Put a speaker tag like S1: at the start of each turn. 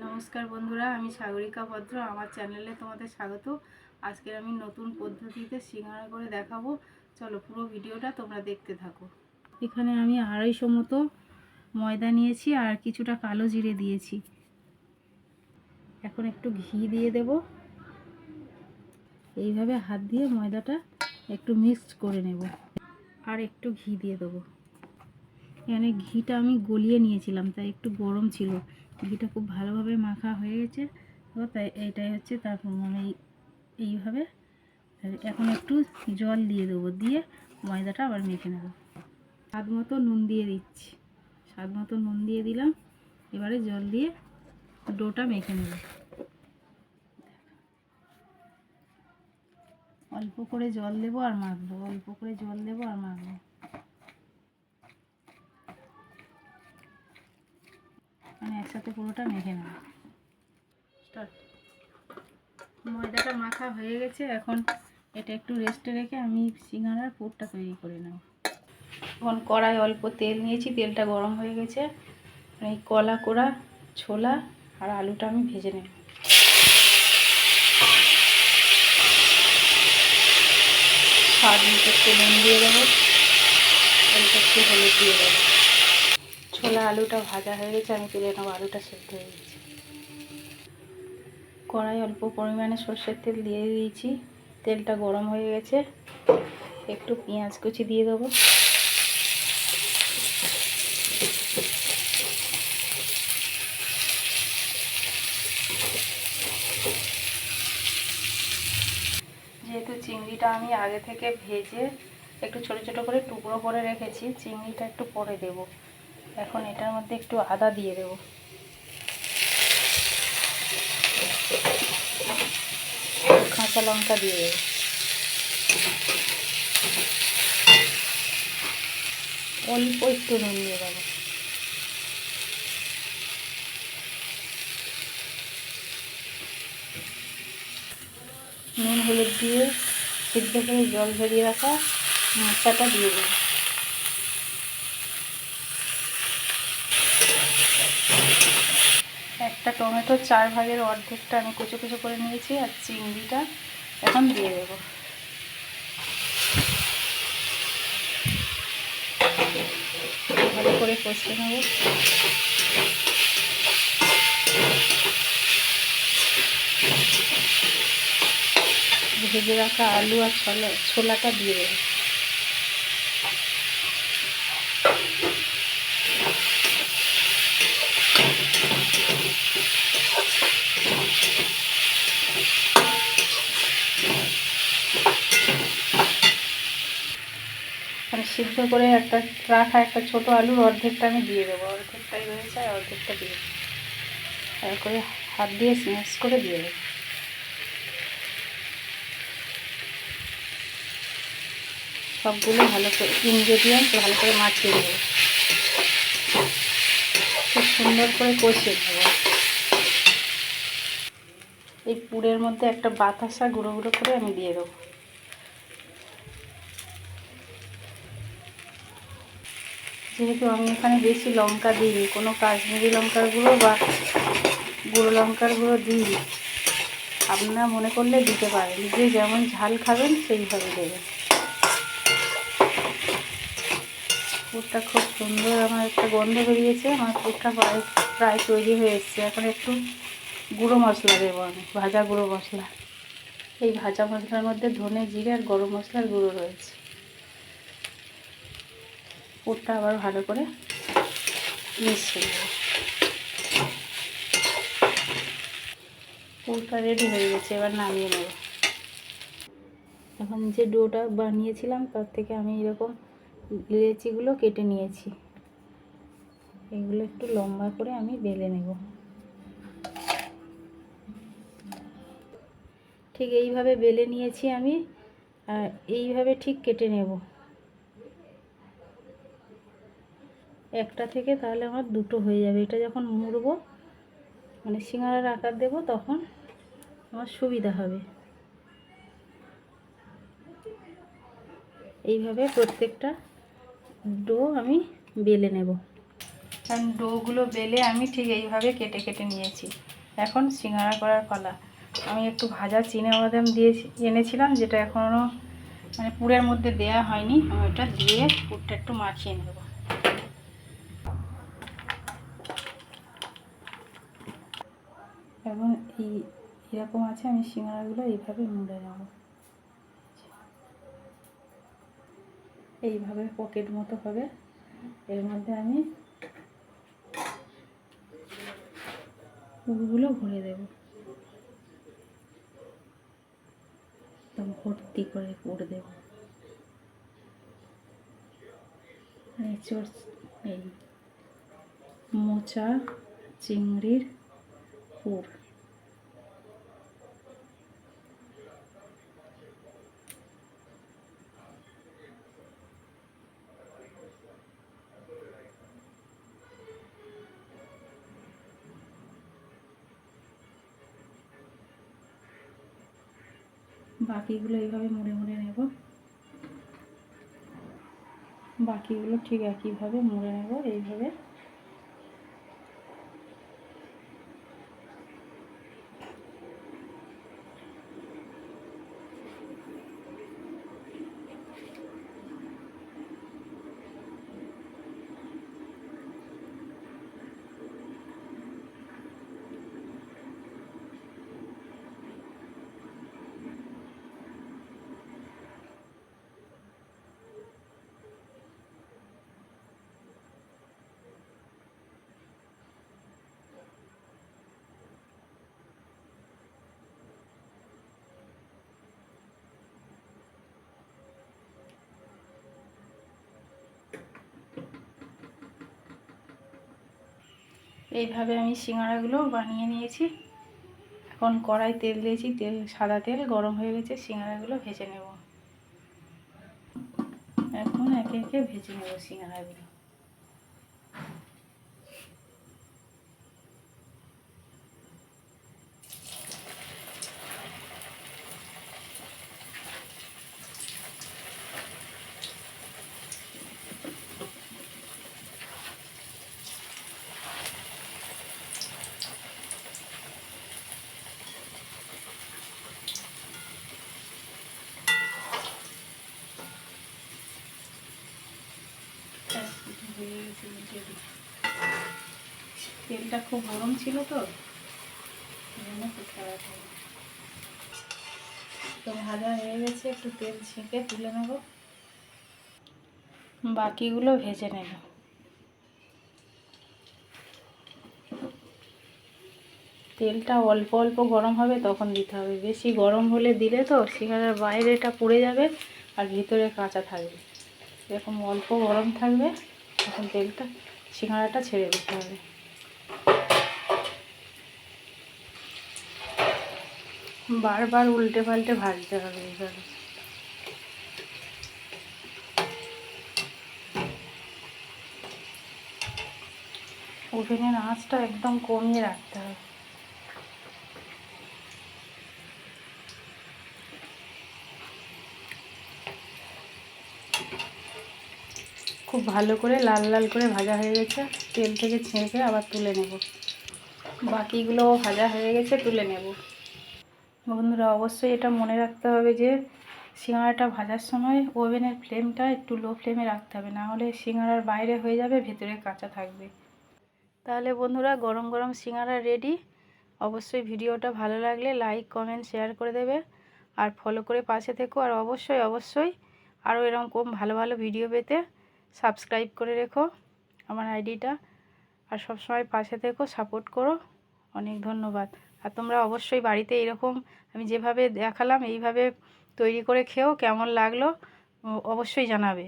S1: নমস্কার বন্ধুরা, আমি সাগরিকা ভদ্র। আমার চ্যানেলে তোমাদের স্বাগত। আজকে আমি নতুন পদ্ধতিতে সিঙ্গারা করে দেখাবো। চলো পুরো ভিডিওটা তোমরা দেখতে থাকো। এখানে আমি 250 মতো ময়দা নিয়েছি আর কিছুটা কালো জিরে দিয়েছি। এখন একটু ঘি দিয়ে দেব। এইভাবে হাত দিয়ে ময়দাটা একটু মিক্সড করে নেব আর একটু ঘি দিয়ে দেবো। এখানে ঘিটা আমি গলিয়ে নিয়েছিলাম, তাই একটু গরম ছিল। ঘিটা খুব ভালোভাবে মাখা হয়ে গেছে, তো তাই এটাই হচ্ছে তারপর মানে এইভাবে এখন একটু জল দিয়ে দেবো, দিয়ে ময়দাটা আবার মেখে নেব। স্বাদ মতো নুন দিয়ে দিচ্ছি, স্বাদ মতো নুন দিয়ে দিলাম। এবারে জল দিয়ে ডোটা মেখে নেব। অল্প করে জল দেবো আর মাখবো, অল্প করে জল দেবো আর মাখবো। মানে একসাথে পুরোটা মেখে নেব। ময়দাটা মাখা হয়ে গেছে, এখন এটা একটু রেস্টে রেখে আমি সিঙ্গারার পুরটা তৈরি করে নেব। এখন কড়াই অল্প তেল নিয়েছি, তেলটা গরম হয়ে গেছে। এই কলা কোড়া ছোলা আর আলুটা আমি ভেজে নেব। স্বাদ মতো একটু নুন দিয়ে দেবো, অল্প একটু হলুদ দিয়ে দেবো। ছোলা আলুটা ভাজা হয়ে গেছে, আমি তুলে নেবো। আলুটা সেদ্ধ হয়ে গেছে। কড়াই অল্প পরিমাণে সর্ষের তেল দিয়ে দিয়েছি, তেলটা গরম হয়ে গেছে। একটু পেঁয়াজ কুচি দিয়ে দেবো। যেহেতু চিংড়িটা আমি আগে থেকে ভেজে একটু ছোট ছোট করে টুকরো করে রেখেছি, চিংড়িটা একটু পরে দেব। এখন এটার মধ্যে একটু আদা দিয়ে দেব, কাঁচা লঙ্কা দিয়ে দেব, অল্প একটু নুন দিয়ে দেবো। নুন হলুদ দিয়ে সিদ্ধ করে জল ঝরিয়ে রাখা মাছটা দিয়ে দেবো। একটা টমেটো 4 ভাগের অর্ধেকটা আমি কুচো কুচো করে নিয়েছি, আর চিংড়িটা এখন দিয়ে দেব। ভালো করে কষে নেব। ভেজে রাখা আলু আর ছোলাটা দিয়ে দেব। সিদ্ধ করে রাখা একটা ছোট আলুর অর্ধেকটা আমি দিয়ে দেবো। অর্ধেকটাই রয়েছে আর অর্ধেকটা দিয়ে দেবো। তারপরে হাত দিয়ে স্ম্যাশ করে দিয়ে দেবো। সবগুলো ভালো করে ইনগ্রেডিয়েন্ট ভালো করে মাখিয়ে দেবো, খুব সুন্দর করে কষিয়ে দেবো। এই পুরের মধ্যে একটা বাতাসা গুঁড়ো গুঁড়ো করে আমি দিয়ে দেবো। যেহেতু আমি এখানে বেশি লঙ্কা দিইনি, কোনো কাশ্মীরি লঙ্কার গুঁড়ো বা গুঁড়ো লঙ্কার গুঁড়ো দিইনি, আপনারা মনে করলে দিতে পারেন। যে যেমন ঝাল খাবেন সেইভাবে দেবেন। পুরটা খুব সুন্দর আমার একটা গন্ধ বেরিয়েছে। আমার পুরটা প্রায় তৈরি হয়ে এসছে। এখন একটু গুঁড়ো মশলা দেবো আমি, ভাজা গুঁড়ো মশলা। এই ভাজা মশলার মধ্যে ধনে জিরে আর গরম মশলার গুঁড়ো রয়েছে। পুরটা আবার ভালো করে মিশিয়ে দেবো। পুরটা রেডি হয়ে গেছে, এবার নামিয়ে নেব। এখন যে ডোটা বানিয়েছিলাম তার থেকে আমি এরকম লেচিগুলো কেটে নিয়েছি। এগুলো একটু লম্বা করে আমি বেলে নেব। ঠিক এইভাবে বেলে নিয়েছি আমি, আর এইভাবে ঠিক কেটে নেব একটা থেকে, তাহলে আমার দুটো হয়ে যাবে। এটা যখন মুড়বো মানে সিঙ্গারার আকার দেব তখন আমার সুবিধা হবে। এইভাবে প্রত্যেকটা ডো আমি বেলে নেব। কারণ ডোগুলো বেলে আমি ঠিক এইভাবে কেটে কেটে নিয়েছি। এখন সিঙ্গারা করার পালা। আমি একটু ভাজা চিনেবাদাম এনেছিলাম, যেটা এখনও মানে পুরের মধ্যে দেয়া হয়নি। আমি ওটা দিয়ে পুরটা একটু মাখিয়ে নেব। এবং এরকম আছে, আমি সিঙ্গারাগুলো এইভাবে মুড়ে নেব। এইভাবে পকেট মতো হবে। এর মধ্যে আমি পুরগুলো ভরে দেব, একদম ভর্তি করে পুর দেব। এই মোচা চিংড়ির পুর। বাকিগুলো এইভাবে মুড়ে মুড়ে নেব। বাকিগুলো ঠিক একইভাবে মুড়ে নেব এইভাবে। এইভাবে আমি সিঙ্গারাগুলো বানিয়ে নিয়েছি। এখন কড়াই তেল দিয়েছি, সাদা তেল গরম হয়ে গেছে, সিঙ্গারাগুলো ভেজে নেব। এখন একে একে ভেজে নেব সিঙ্গারাগুলো। তেলটা খুব গরম ছিল তো ভাজা হয়ে গেছে, একটু তেল ছেঁকে তুলে নেব। বাকিগুলো ভেজে নেব। তেলটা অল্প অল্প গরম হবে তখন দিতে হবে, বেশি গরম হলে দিলে তো সিঙ্গারার বাইরেটা পুড়ে যাবে আর ভিতরে কাঁচা থাকবে। এরকম অল্প গরম থাকবে তখন তেলটা সিঙ্গারাটা ছেড়ে দিতে হবে। বারবার উল্টে পাল্টে ভাজতে হবে এইভাবে। ওভেনের আঁচটা একদম কমিয়ে রাখতে হবে। খুব ভালো করে লাল লাল করে ভাজা হয়ে গেছে, তেল থেকে ছেঁকে আবার তুলে নেব। বাকিগুলোও ভাজা হয়ে গেছে, তুলে নেব। বন্ধুরা অবশ্যই এটা মনে রাখতে হবে যে সিঙ্গারাটা ভাজার সময় ওভেনের ফ্লেমটা একটু লো ফ্লেমে রাখতে হবে, না হলে সিঙ্গারার বাইরে হয়ে যাবে, ভেতরে কাঁচা থাকবে। তাহলে বন্ধুরা গরম গরম সিঙ্গারা রেডি। অবশ্যই ভিডিওটা ভালো লাগলে লাইক কমেন্ট শেয়ার করে দেবে, আর ফলো করে পাশে থেকো। আর অবশ্যই অবশ্যই আরও এরকম ভালো ভালো ভিডিও পেতে সাবস্ক্রাইব করে রেখো আমার আইডিটা। আর সবসময় পাশে থেকো, সাপোর্ট করো। অনেক ধন্যবাদ। আর তোমরা অবশ্যই বাড়িতে এরকম আমি যেভাবে দেখালাম এইভাবে তৈরি করে খেও, কেমন লাগলো অবশ্যই জানাবে।